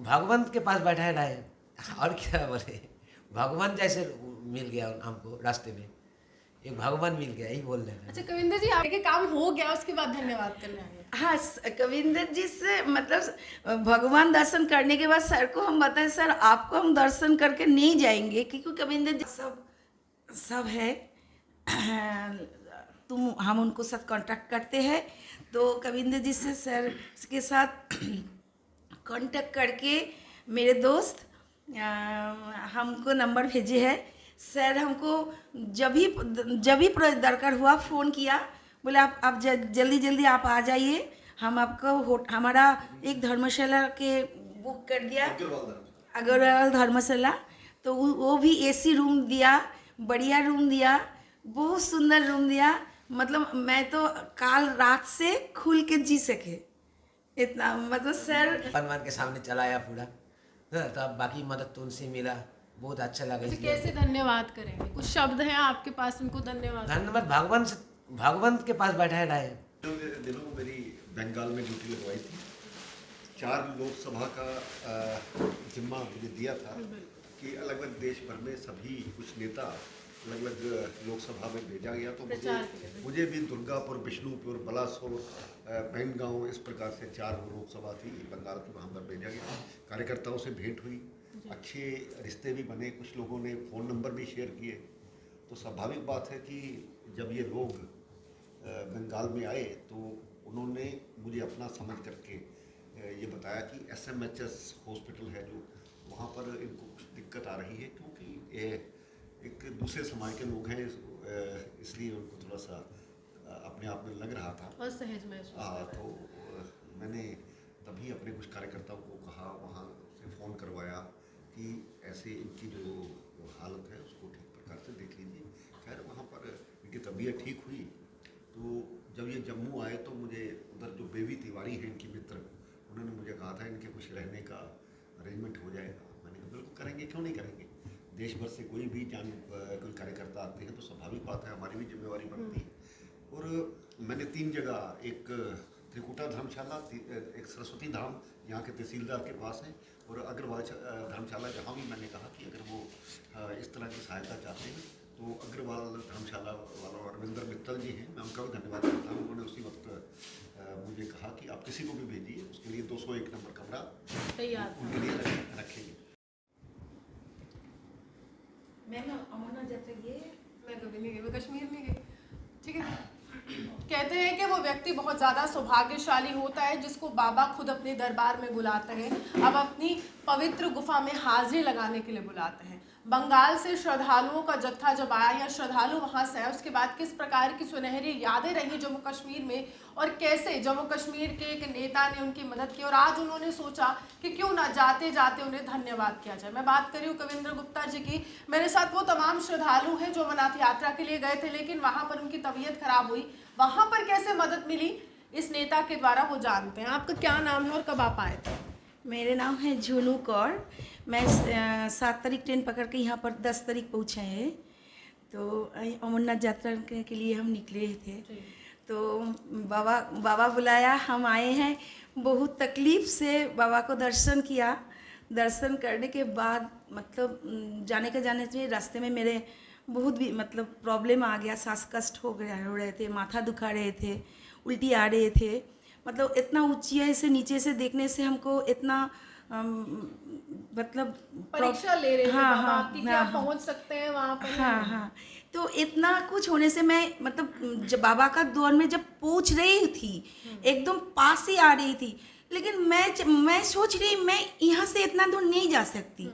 भगवान के पास बैठा रहे और क्या बोले। भगवान जैसे मिल गया हमको रास्ते में, एक भगवान मिल गया, यही बोल रहे हैं। अच्छा कविंदर जी, आगे काम हो गया उसके बाद धन्यवाद करने आए। हाँ, कविंदर जी से मतलब भगवान दर्शन करने के बाद सर को हम बताए, सर आपको हम दर्शन करके नहीं जाएंगे क्योंकि कविंदर जी सब है। हम उनको साथ कांटेक्ट करते हैं, तो कविंदर जी से सर के साथ कांटेक्ट करके मेरे दोस्त हमको नंबर भेजे है। सर हमको जब भी दरकार हुआ फ़ोन किया, बोले आप जल्दी आप आ जाइए, हम आपको हमारा एक धर्मशाला के बुक कर दिया, अग्रवाल धर्मशाला। तो वो भी एसी रूम दिया, बढ़िया रूम दिया, बहुत सुंदर रूम दिया। मतलब मैं तो काल रात से खुल के जी सके इतना, मतलब सर भगवान के सामने चलाया पूरा। तब बाकी मदद तो उनसे मिला, बहुत अच्छा लगा। अच्छा, इसलिए कैसे धन्यवाद करेंगे? कुछ शब्द हैं आपके पास उनको धन्यवाद? धन्यवाद भगवान के पास बैठा रहे। दिनों में मेरी बंगाल में ड्यूटी लगवाई थी। 4 लोकसभा का जिम्मा मुझे दिया था कि अलग अलग देश भर में सभी कुछ नेता अलग अलग लोकसभा में भेजा गया। तो मुझे भी दुर्गापुर, बिष्णुपुर, बलासोर, बैंगांव, इस प्रकार से 4 लोकसभा थी बंगाल की, वहाँ पर भेजा गया। कार्यकर्ताओं से भेंट हुई, अच्छे रिश्ते भी बने, कुछ लोगों ने फ़ोन नंबर भी शेयर किए। तो स्वाभाविक बात है कि जब ये लोग बंगाल में आए तो उन्होंने मुझे अपना समझ करके ये बताया कि SMHS हॉस्पिटल है जो, वहाँ पर इनको कुछ दिक्कत आ रही है क्योंकि ये एक दूसरे समाज के लोग हैं, इसलिए उनको थोड़ा सा अपने आप में लग रहा था असहज महसूस। हाँ, तो मैंने तभी अपने कुछ कार्यकर्ताओं को कहा, वहाँ से फ़ोन करवाया कि ऐसे इनकी जो हालत है उसको ठीक प्रकार से देख लीजिए। खैर वहाँ पर इनकी तबीयत ठीक हुई। तो जब ये जम्मू आए तो मुझे उधर जो बेबी तिवारी हैं इनकी मित्र, उन्होंने मुझे कहा था इनके कुछ रहने का अरेंजमेंट हो जाएगा। मैंने कहा बिल्कुल करेंगे, क्यों नहीं करेंगे। देश भर से कोई भी कोई कार्यकर्ता आते हैं तो स्वाभाविक बात है हमारी भी जिम्मेवारी बनती है। और मैंने 3 जगह, एक त्रिकुटा धर्मशाला, एक सरस्वती धाम यहाँ के तहसीलदार के पास है, और अग्रवाल धर्मशाला, जहाँ भी मैंने कहा कि अगर वो इस तरह की सहायता चाहते हैं तो अग्रवाल धर्मशाला वाला रविंदर मित्तल जी हैं, मैं उनका भी धन्यवाद करता हूँ। उन्होंने उसी वक्त मुझे कहा कि आप किसी को भी भेजिए, उसके लिए 201 नंबर कमरा तैयार उनके लिए रखेंगे। मैम अमरनाथ यात्रा ये मैं कभी नहीं गई, मैं कश्मीर नहीं गई। ठीक है, कहते हैं कि वो व्यक्ति बहुत ज़्यादा सौभाग्यशाली होता है जिसको बाबा खुद अपने दरबार में बुलाते हैं, अब अपनी पवित्र गुफा में हाजिरी लगाने के लिए बुलाते हैं। बंगाल से श्रद्धालुओं का जत्था जब आया या श्रद्धालु वहाँ से आए, उसके बाद किस प्रकार की सुनहरी यादें रही जम्मू कश्मीर में, और कैसे जम्मू कश्मीर के एक नेता ने उनकी मदद की, और आज उन्होंने सोचा कि क्यों ना जाते जाते उन्हें धन्यवाद किया जाए। मैं बात कर रही हूँ कविंदर गुप्ता जी की। मेरे साथ वो तमाम श्रद्धालु हैं जो अमरनाथ यात्रा के लिए गए थे, लेकिन वहाँ पर उनकी तबीयत खराब हुई। वहाँ पर कैसे मदद मिली इस नेता के द्वारा, वो जानते हैं। आपका क्या नाम है और कब आप आए थे? मेरे नाम है झुनू कौर। मैं 7 तारीख ट्रेन पकड़ के यहाँ पर 10 तारीख पहुँचे हैं। तो अमरनाथ यात्रा के लिए हम निकले थे, तो बाबा बुलाया, हम आए हैं। बहुत तकलीफ़ से बाबा को दर्शन किया। दर्शन करने के बाद मतलब जाने से रास्ते में मेरे बहुत भी मतलब प्रॉब्लम आ गया, सांस कष्ट हो रहे थे, माथा दुखा रहे थे, उल्टी आ रहे थे। मतलब इतना ऊंचाई से नीचे से देखने से हमको इतना मतलब परीक्षा ले रहे थे बाबा कि क्या हाँ, पहुंच सकते हैं वहाँ पर। हाँ, तो इतना कुछ होने से मैं मतलब जब बाबा का दौर में जब पहुंच रही थी, एकदम पास ही आ रही थी, लेकिन मैं सोच रही मैं यहाँ से इतना दूर नहीं जा सकती।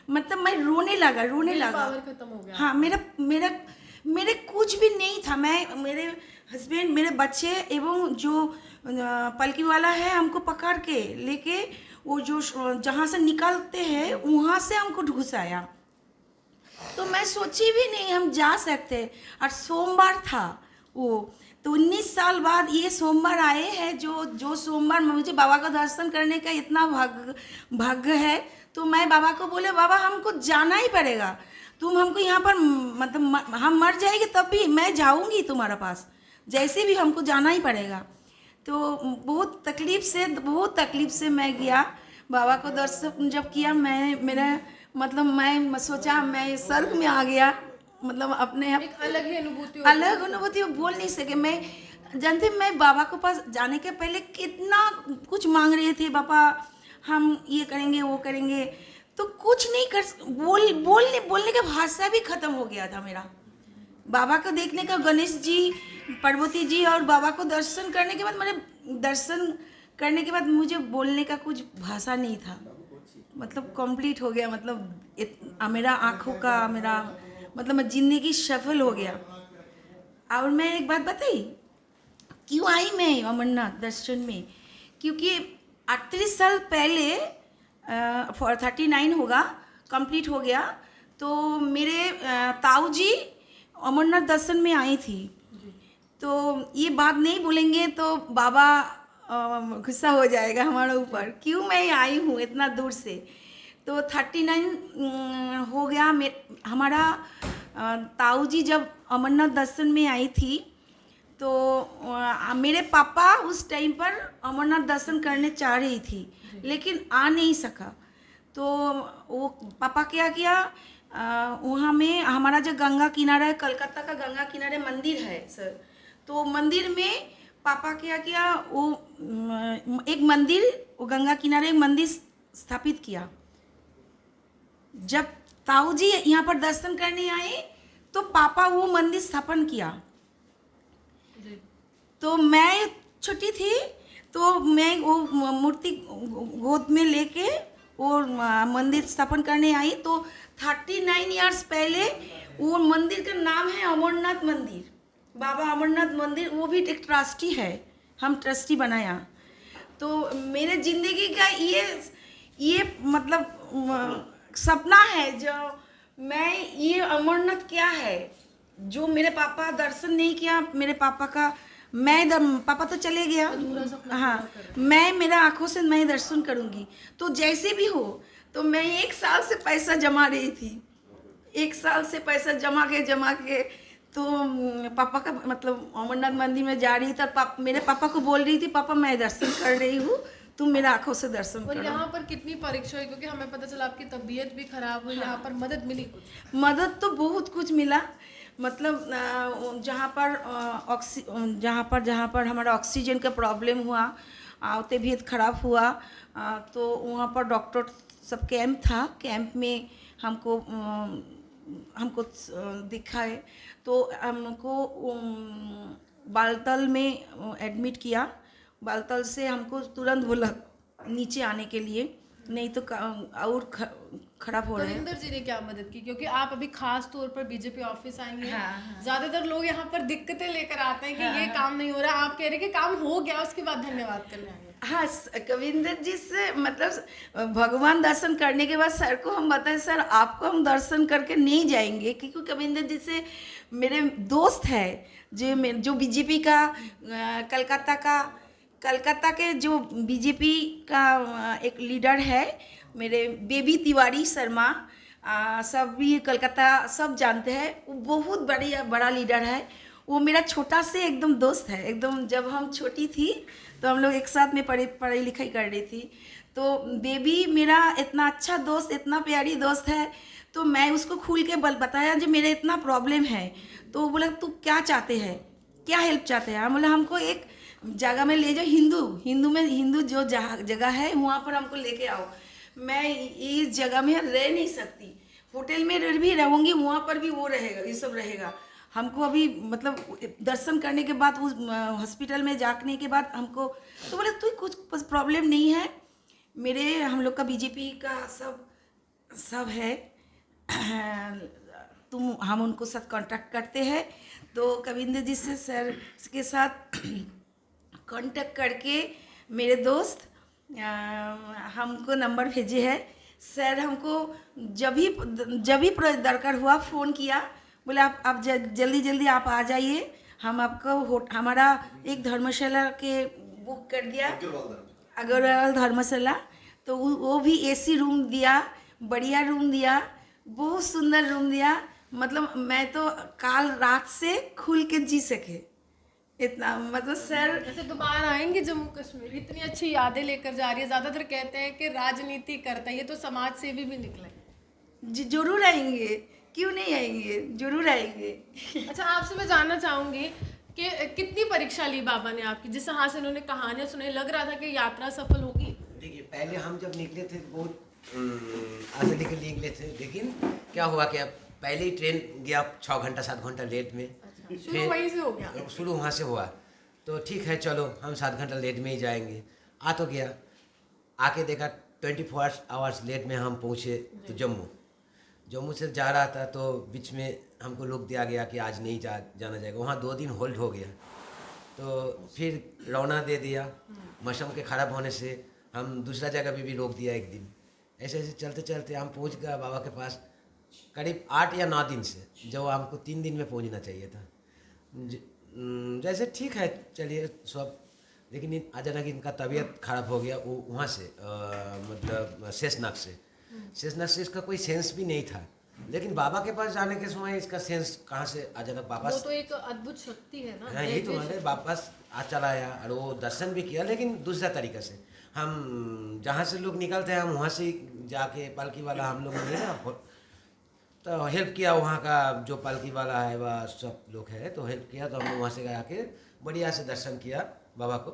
मतलब मैं रोने लगा पावर खत्म हो गया। हाँ, मेरे कुछ भी नहीं था। मेरे हस्बैंड, मेरे बच्चे एवं जो पलकी वाला है हमको पकड़ के लेके वो जो जहाँ से निकलते हैं वहाँ से हमको घुसाया। तो मैं सोची भी नहीं हम जा सकते। और सोमवार था वो, तो 19 साल बाद ये सोमवार आए हैं, जो सोमवार मुझे बाबा का दर्शन करने का इतना भाग्य है। तो मैं बाबा को बोले, बाबा हमको जाना ही पड़ेगा, तुम हमको यहाँ पर मतलब हम मर जाएंगे तब भी मैं जाऊँगी तुम्हारे पास, जैसे भी हमको जाना ही पड़ेगा। तो बहुत तकलीफ़ से मैं गया। बाबा को दर्शन जब किया, मैं सोचा मैं स्वर्ग में आ गया, मतलब अपने आप एक अलग ही अनुभूति अलग अनुभूति बोल नहीं सके। मैं जानते, मैं बाबा के पास जाने के पहले कितना कुछ मांग रहे थे, बाबा हम ये करेंगे वो करेंगे, तो कुछ नहीं कर बोलने का भाषा भी खत्म हो गया था मेरा। बाबा को देखने का, गणेश जी, पार्वती जी और बाबा को दर्शन करने के बाद मुझे बोलने का कुछ भाषा नहीं था, मतलब कंप्लीट हो गया, मतलब मेरा आँखों का मैं जिंदगी सफल हो गया। और मैं एक बात बताई, क्यों आई मैं अमरनाथ दर्शन में, क्योंकि 38 साल पहले 39 होगा, कंप्लीट हो गया, तो मेरे ताऊ जी अमरनाथ दर्शन में आई थी। तो ये बात नहीं बोलेंगे तो बाबा गुस्सा हो जाएगा हमारे ऊपर, क्यों मैं आई हूँ इतना दूर से। तो 39 हो गया हमारा ताऊ जी जब अमरनाथ दर्शन में आई थी, तो मेरे पापा उस टाइम पर अमरनाथ दर्शन करने चाह रही थी, लेकिन आ नहीं सका। तो वो पापा क्या किया, वहाँ में हमारा जो गंगा किनारा है, कलकत्ता का गंगा किनारे मंदिर है सर, तो मंदिर में पापा क्या किया, वो गंगा किनारे एक मंदिर स्थापित किया। जब ताऊ जी यहाँ पर दर्शन करने आए तो पापा वो मंदिर स्थापन किया। तो मैं छोटी थी, तो मैं वो मूर्ति गोद में लेके वो मंदिर स्थापन करने आई। तो 39 इयर्स पहले वो मंदिर का नाम है अमरनाथ मंदिर, बाबा अमरनाथ मंदिर। वो भी एक ट्रस्टी है, हम ट्रस्टी बनाया। तो मेरे ज़िंदगी का ये मतलब सपना है, जो मैं ये अमरनाथ क्या है, जो मेरे पापा दर्शन नहीं किया, मेरे पापा का पापा तो चले गया, हाँ, मैं मेरा आंखों से मैं दर्शन करूँगी। तो जैसे भी हो, तो मैं 1 साल से पैसा जमा रही थी, 1 साल से पैसा जमा के तो पापा का मतलब अमरनाथ मंदिर में जा रही थी। मेरे पापा को बोल रही थी, पापा मैं दर्शन कर रही हूँ, तुम मेरा आंखों से दर्शन करो। और यहाँ पर कितनी परीक्षा हुई, क्योंकि हमें पता चला आपकी तबीयत भी खराब हुई, यहाँ पर मदद मिली कुछ? मदद तो बहुत कुछ मिला, मतलब जहाँ पर हमारा ऑक्सीजन का प्रॉब्लम हुआ, तबीयत खराब हुआ, तो वहाँ पर डॉक्टर सब कैंप था, कैंप में हमको दिखाए। तो हमको बालतल में एडमिट किया, बालतल से हमको तुरंत बोला नीचे आने के लिए, नहीं तो और खराब हो रहे हैं। कविंदर जी ने क्या मदद की, क्योंकि आप अभी खास तौर पर बीजेपी ऑफिस आई हैं। हाँ। ज्यादातर लोग यहाँ पर दिक्कतें लेकर आते हैं कि ये काम नहीं हो रहा, आप कह रहे हैं कि काम हो गया, उसके बाद धन्यवाद करने आए। हाँ, कविंदर जी से मतलब भगवान दर्शन करने के बाद सर को हम बताए, सर आपको हम दर्शन करके नहीं जाएंगे, क्योंकि कविंदर जी से मेरे दोस्त है, जो बीजेपी का कलकत्ता के जो बीजेपी का एक लीडर है, मेरे बेबी तिवारी शर्मा, सब भी कलकत्ता सब जानते हैं, वो बहुत बड़ा लीडर है। वो मेरा छोटा से एकदम दोस्त है, एकदम जब हम छोटी थी तो हम लोग एक साथ में पढ़ाई लिखाई कर रही थी। तो बेबी मेरा इतना अच्छा दोस्त, इतना प्यारी दोस्त है। तो मैं उसको खुल के बताया जो मेरा इतना प्रॉब्लम है। तो वो बोला तू क्या चाहते हैं, क्या हेल्प चाहते हैं? हम बोला हमको एक जगह में ले जाओ, हिंदू जो जगह है वहाँ पर हमको लेके आओ। मैं इस जगह में रह नहीं सकती, होटल में भी रहूँगी, वहाँ पर भी वो रहेगा, ये सब रहेगा। हमको अभी मतलब दर्शन करने के बाद उस हॉस्पिटल में जाने के बाद हमको तो बोले तू कुछ प्रॉब्लम नहीं है, हम लोग का बीजेपी का सब है, हम उनको साथ कांटेक्ट करते हैं। तो कविंदर जी से सर के साथ कांटेक्ट करके मेरे दोस्त हमको नंबर भेजे है। सर हमको जब भी दरकार हुआ फ़ोन किया, बोले आप जल्दी आप आ जाइए, हम आपको हमारा एक धर्मशाला के बुक कर दिया, अग्रवाल धर्मशाला। तो वो भी एसी रूम दिया, बढ़िया रूम दिया, बहुत सुंदर रूम दिया। मतलब मैं तो काल रात से खुल के जी सके, इतना मतलब सर जैसे दोबारा आएंगे जम्मू कश्मीर, इतनी अच्छी यादें लेकर जा रही है। ज़्यादातर कहते हैं कि राजनीति करता है, ये तो समाज सेवी भी निकले। जरूर आएंगे, क्यों नहीं आएंगे, जरूर आएंगे। अच्छा, आपसे मैं जानना चाहूंगी कि कितनी परीक्षा ली बाबा ने आपकी, जिस तरह से उन्होंने कहानियां सुनाई, लग रहा था कि यात्रा सफल होगी। देखिए, पहले हम जब निकले थे बहुत आगे निकल निकले थे, लेकिन क्या हुआ कि अब पहले ही ट्रेन गया 6 घंटा 7 घंटा लेट में। शुरू वहीं से हो गया। शुरू वहाँ से हुआ, तो ठीक है चलो हम 7 घंटा लेट में ही जाएंगे। आ तो गया, आके देखा 24 आवर्स लेट में हम पहुँचे तो जम्मू से जा रहा था, तो बीच में हमको रोक दिया गया कि आज नहीं जाना जाएगा। वहाँ 2 दिन होल्ड हो गया, तो फिर रवाना दे दिया। मौसम के ख़राब होने से हम दूसरा जगह पे भी रोक दिया एक दिन। ऐसे ऐसे चलते चलते हम पहुँच गए बाबा के पास करीब 8 या 9 दिन से, जो हमको 3 दिन में पहुँचना चाहिए था। जैसे ठीक है चलिए सब, लेकिन अचानक इनका तबीयत खराब हो गया। वो वहाँ से मतलब शेषनाग से इसका कोई सेंस भी नहीं था, लेकिन बाबा के पास जाने के समय इसका सेंस कहाँ से अचानक वो वापस। तो एक अद्भुत शक्ति है ना। हाँ, यही तो मतलब वापस चला आया और वो दर्शन भी किया, लेकिन दूसरा तरीका से। हम जहाँ से लोग निकलते हैं हम वहाँ से जाके पालकी वाला हम लोग ने ना तो हेल्प किया, वहाँ का जो पालकी वाला है वह सब लोग है तो हेल्प किया। तो हम लोग वहाँ से आके बढ़िया से दर्शन किया बाबा को।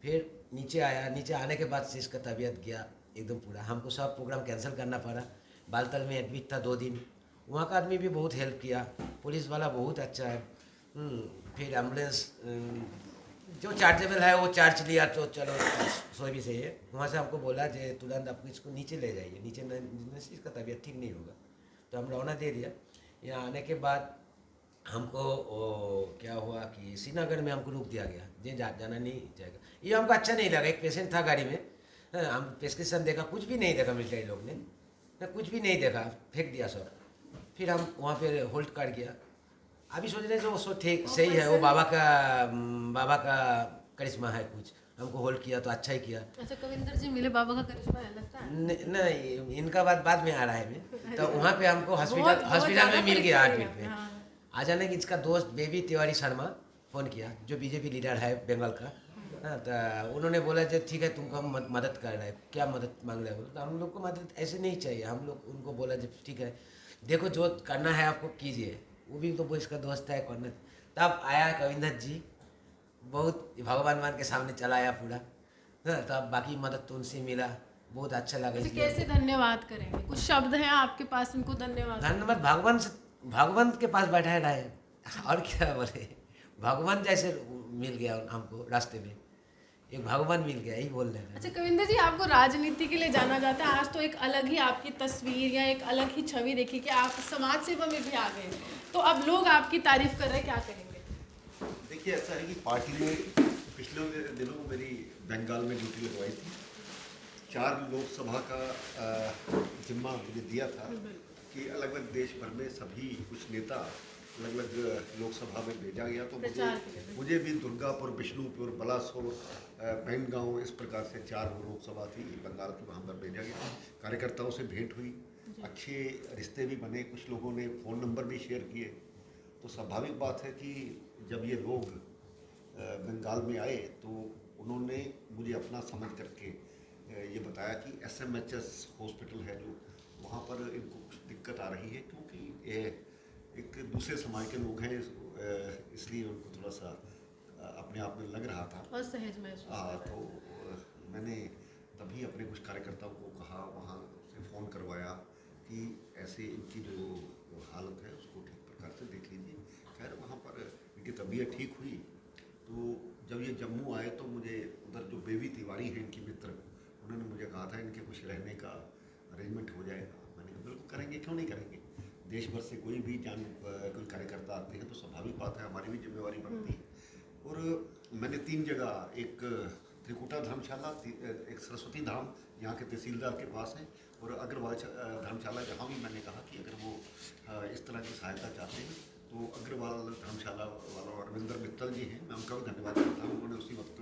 फिर नीचे आया, नीचे आने के बाद से इसका तबीयत गया एकदम पूरा। हमको सब प्रोग्राम कैंसिल करना पड़ा। बालतल में एडमिट था 2 दिन, वहाँ का आदमी भी बहुत हेल्प किया, पुलिस वाला बहुत अच्छा है। फिर एम्बुलेंस जो चार्जेबल है वो चार्ज लिया, तो चलो सो भी सही है। वहाँ से हमको बोला कि तुरंत आप इसको नीचे ले जाइए, नीचे न इसका तबीयत ठीक नहीं होगा। तो हम रवाना दे दिया। यहाँ आने के बाद हमको क्या हुआ कि श्रीनगर में हमको रोक दिया गया, ये जाना नहीं जाएगा। ये हमको अच्छा नहीं लगा। एक पेशेंट था गाड़ी में, हम प्रेस्क्रिप्शन देखा, कुछ भी नहीं देखा मिलिट्री लोग ने, कुछ भी नहीं देखा, फेंक दिया सब। फिर हम वहाँ पे होल्ड कर गया। अभी सोच रहे जो सो ठीक सही है, वो बाबा का करिश्मा है कुछ। हमको होल्ड किया तो अच्छा ही किया। अच्छा, कविंदर जी मिले, बाबा का करिश्मा है लगता है। नहीं, इनका बाद में आ रहा है मैं। तो वहाँ पे हमको बहुत हॉस्पिटल में मिल गया ज़्यादा एडमिट में। हाँ। अचानक इसका दोस्त बेबी तिवारी शर्मा फ़ोन किया, जो बीजेपी लीडर है बंगाल का। हाँ, तो उन्होंने बोला कि ठीक है तुमको हम मदद कर रहे हैं, क्या मदद मांग रहे हो। तो हम लोग को मदद ऐसे नहीं चाहिए। हम लोग उनको बोला कि ठीक है देखो जो करना है आपको कीजिए। वो भी तो वो इसका दोस्त है करना। तब आया कविंदर जी, बहुत भगवान मान के सामने चला आया पूरा। हाँ, तब बाकी मदद तो उनसे मिला, बहुत अच्छा लगा। अच्छा, इसलिए कैसे धन्यवाद करेंगे? कुछ शब्द हैं आपके पास उनको धन्यवाद? धन्यवाद भगवान के पास बैठा रहे, और क्या बोले। भगवान जैसे मिल गया हमको रास्ते में, एक भगवान मिल गया, यही बोल रहे हैं। अच्छा कविंदर जी, आपको राजनीति के लिए जाना जाता है। आज तो एक अलग ही आपकी तस्वीर या एक अलग ही छवि देखी कि आप समाज सेवा में भी आ गए, तो अब लोग आपकी तारीफ कर रहे हैं, क्या करेंगे? देखिए, ऐसा है कि पार्टी ने पिछले दिनों में मेरी बंगाल में ड्यूटी लगवाई थी। 4 लोकसभा का जिम्मा मुझे दिया था कि अलग अलग देश भर में सभी कुछ नेता अलग अलग लोकसभा में भेजा गया। तो मुझे भी दुर्गापुर, बिष्णुपुर, बलासोर, बैंगांव, इस प्रकार से 4 लोकसभा थी बंगाल की, वहाँ पर भेजा गया। कार्यकर्ताओं से भेंट हुई, अच्छे रिश्ते भी बने, कुछ लोगों ने फ़ोन नंबर भी शेयर किए। तो स्वाभाविक बात है कि जब ये लोग बंगाल में आए तो उन्होंने मुझे अपना समझ करके ये बताया कि SMHS हॉस्पिटल है जो, वहाँ पर इनको कुछ दिक्कत आ रही है, क्योंकि ये एक दूसरे समाज के लोग हैं, इसलिए उनको थोड़ा सा अपने आप में लग रहा था असहज महसूस। हाँ, तो मैंने तभी अपने कुछ कार्यकर्ताओं को कहा, वहाँ से फ़ोन करवाया कि ऐसे इनकी जो हालत है उसको ठीक प्रकार से देख लीजिए। खैर वहाँ पर इनकी तबीयत ठीक हुई। तो जब ये जम्मू आए तो मुझे उधर जो बेबी तिवारी हैं इनकी मित्र, उन्होंने मुझे कहा था इनके कुछ रहने का अरेंजमेंट हो जाएगा। मैंने कहा बिल्कुल करेंगे, क्यों नहीं करेंगे। देश भर से कोई भी कोई कार्यकर्ता आते हैं तो स्वाभाविक बात है हमारी भी जिम्मेवारी बनती है। और मैंने 3 जगह, एक त्रिकुटा धर्मशाला, एक सरस्वती धाम यहाँ के तहसीलदार के पास है, और अग्रवाल धर्मशाला, जहाँ भी मैंने कहा कि अगर वो इस तरह की सहायता चाहते हैं तो अग्रवाल धर्मशाला वाला रविंदर मित्तल जी हैं, मैं उनका भी धन्यवाद करता हूँ। उन्होंने उसी वक्त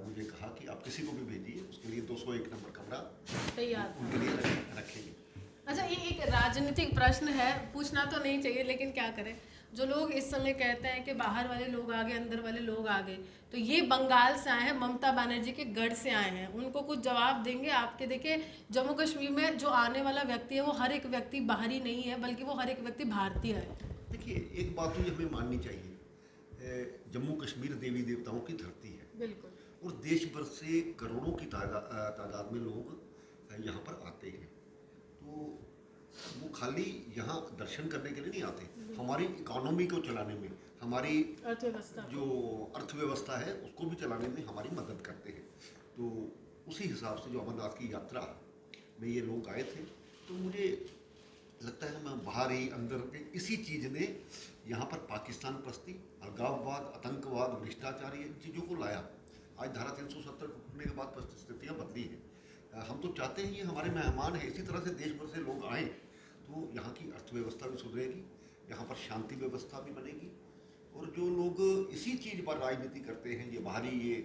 मुझे कहा कि आप किसी को भी भेजिए, उसके लिए 201 नंबर कमरा तैयार उनके लिए रखेंगे। अच्छा, ये एक राजनीतिक प्रश्न है, पूछना तो नहीं चाहिए लेकिन क्या करें। जो लोग इस समय कहते हैं कि बाहर वाले लोग आ गए, अंदर वाले लोग आ गए, तो ये बंगाल से आए हैं, ममता बनर्जी के गढ़ से आए हैं, उनको कुछ जवाब देंगे आपके। देखिए जम्मू कश्मीर में जो आने वाला व्यक्ति है वो हर एक व्यक्ति बाहरी नहीं है, बल्कि वो हर एक व्यक्ति भारतीय है। देखिए एक बात तो ये हमें माननी चाहिए, जम्मू कश्मीर देवी देवताओं की धरती है बिल्कुल। और देश भर से करोड़ों की तादाद में लोग यहाँ पर आते हैं। तो वो खाली यहाँ दर्शन करने के लिए नहीं आते, हमारी इकोनॉमी को चलाने में, हमारी अर्थव्यवस्था जो अर्थव्यवस्था है उसको भी चलाने में हमारी मदद करते हैं। तो उसी हिसाब से जो अमरनाथ की यात्रा में ये लोग आए थे, तो मुझे लगता है मैं बाहर ही अंदर के इसी चीज़ ने यहाँ पर पाकिस्तान प्रस्ती, अलगाववाद, आतंकवाद, भ्रष्टाचार, ये चीज़ों को लाया। आज धारा 370 टूटने के बाद परिस्थितियाँ बदली हैं। हम तो चाहते हैं ये हमारे मेहमान हैं, इसी तरह से देश भर से लोग आएँ तो यहाँ की अर्थव्यवस्था भी सुधरेगी, यहाँ पर शांति व्यवस्था भी बनेगी। और जो लोग इसी चीज़ पर राजनीति करते हैं, ये बाहरी ये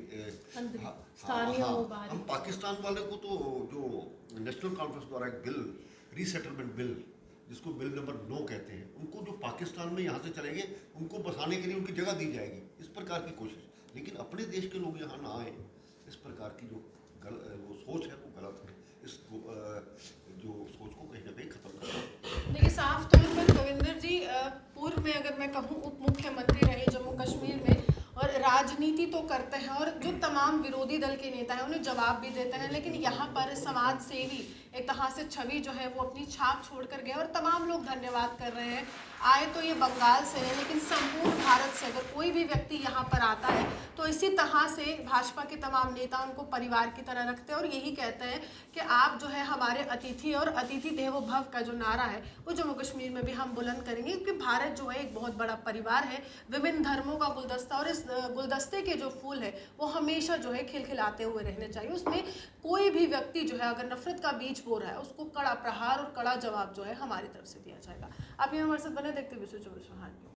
स्थानीय हो, बाहरी। हम पाकिस्तान वाले को तो जो नेशनल कॉन्फ्रेंस द्वारा एक बिल, रीसेटलमेंट बिल, जिसको बिल नंबर 9 कहते हैं, उनको जो पाकिस्तान में यहाँ से चलेंगे उनको बसाने के लिए उनकी जगह दी जाएगी, इस प्रकार की कोशिश। लेकिन अपने देश के लोग यहाँ ना आए, इस प्रकार की जो वो सोच है वो गलत है। इस जो सोच को कहीं ना कहीं खत्म करना। देखिए साफ तौर पर कविंदर जी पूर्व में अगर मैं कहूँ उप मुख्यमंत्री रहे जम्मू कश्मीर में, और राजनीति तो करते हैं और जो तमाम विरोधी दल के नेता हैं उन्हें जवाब भी देते हैं, लेकिन यहाँ पर समाज सेवी एक तरह से छवि जो है वो अपनी छाप छोड़ कर गए और तमाम लोग धन्यवाद कर रहे हैं। आए तो ये बंगाल से है, लेकिन संपूर्ण भारत से अगर कोई भी व्यक्ति यहाँ पर आता है तो इसी तरह से भाजपा के तमाम नेता उनको परिवार की तरह रखते हैं और यही कहते हैं कि आप जो है हमारे अतिथि, और अतिथि देवो भव का जो नारा है वो जम्मू कश्मीर में भी हम बुलंद करेंगे, क्योंकि भारत जो है एक बहुत बड़ा परिवार है, विभिन्न धर्मों का गुलदस्ता, और इस गुलदस्ते के जो फूल है वो हमेशा जो है खिलखिलाते हुए रहने चाहिए। उसमें कोई भी व्यक्ति जो है अगर नफरत का बीज बो रहा है उसको कड़ा प्रहार और कड़ा जवाब जो है हमारी तरफ से दिया जाएगा। आप ये हमारे साथ बने देखते विश्व 24 महान।